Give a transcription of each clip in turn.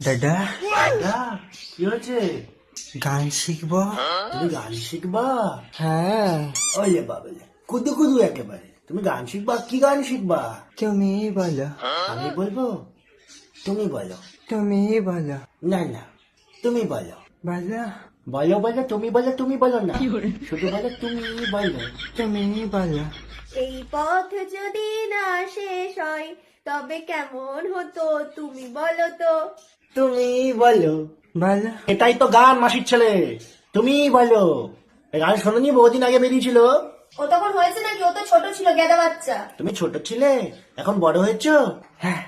দাদা দাদা কি হয়েছে? গান শিখবো। তুমি গান শিখবা? হ্যাঁ, ওলে বাবলে কুদু কুদু একেবারে। তুমি গান শিখবা? কি গান শিখবা? তুমি বলো, আমি বলবো? তুমি বলো। তুমি বলো, না না, তুমি বলো। বলো, বলো বলো, তুমি বলো, তুমি বলো না, শুধু বলো তুমি বলো। তুমি বলো। এই পথ যদি না শেষ হয় তবে কেমন হতো তুমি বলো তো। তুমি বলো। বলো, এটাই তো গান, মাসির ছেলে। তুমি বলো। এই গান শোনোনি? বহুদিন আগে বেরিয়েছিল। ও তখন হয়েছে নাকি? ও তো ছোট ছিল, গেদা বাচ্চা। তুমি ছোট ছিলে, এখন বড় হয়েছো। হ্যাঁ,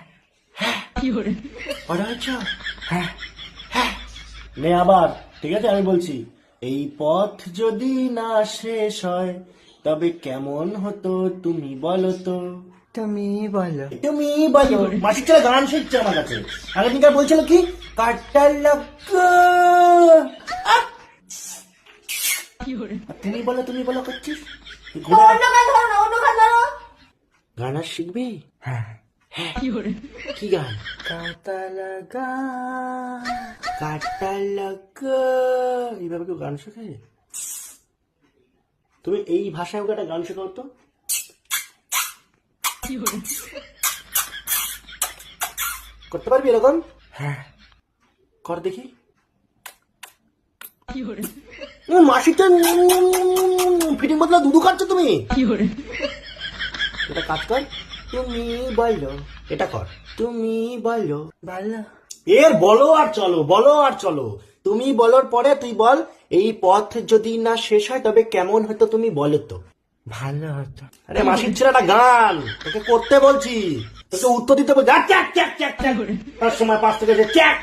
বড় হয়েছো। হ্যাঁ, হ্যাঁ। নে আবার, ঠিক আছে আমি বলছি। এই পথ যদি না শেষ হয় তবে কেমন হতো তুমি বলো তো। তুমি বলো। তুমি বলো। মাসির ছেলে গান শিখছে আমার কাছে। আগের দিনকার বলছিল কি, কাটার লক্ষ্য। তুমি বলো, তুমি বলো করছিস। অন্য গান ধরো না, অন্য গান ধরো। গান আর শিখবি? হ্যাঁ, কি গান? কাঁটা লাগা। কাটার লক্ষ্য। এইভাবে কেউ গান শেখে? তুমি এই ভাষায় ওকে একটা গান শেখাও তো। করতে পারবি এরকম? হ্যাঁ, কর দেখি। মাসিটা ফিটিং বদলা দুধু খাচ্ছ তুমি। এটা কাজ কর। তুমি বলো। এটা কর। তুমি বলো। বলো, এর বলো আর চলো, বলো আর চলো। তুমি বলার পরে তুই বল, এই পথ যদি না শেষ হয় তবে কেমন হতো তুমি বলো তো। ভালো হতো। আরে মাসির ছেলে একটা গান তোকে করতে বলছি, তোকে উত্তর দিতে বলছি। চ্যাক চ্যাক চ্যাক চ্যাক, তার সময় পাশ থেকে যে চ্যাক।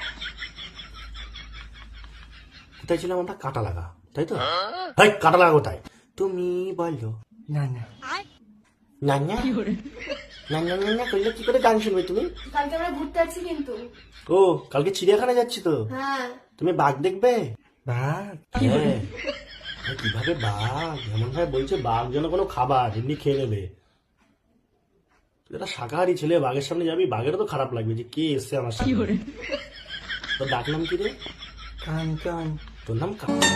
কোথায় ছিলাম আমরা? কাটা লাগা, তাই তো? হাই, কাটা লাগা কোথায়? তুমি বলো। না না, না না না না না না করলে কি করে গান শুনবে তুমি? কালকে আমরা ঘুরতে যাচ্ছি কিন্তু। ও, কালকে চিড়িয়াখানা যাচ্ছি তো। হ্যাঁ, তুমি বাঘ দেখবে? বাঘ। হ্যাঁ। আরে কিভাবে বাঘ? এমন ভাবে বলছে বাঘ যেন কোনো খাবার, এমনি খেয়ে নেবে। তুই একটা শাকাহারি ছেলে, বাঘের সামনে যাবি, বাঘেরও তো খারাপ লাগবে যে কে এসছে আমার সামনে। তোর ডাক নাম কি রে? কাঞ্চন। তোর নাম কাঞ্চন।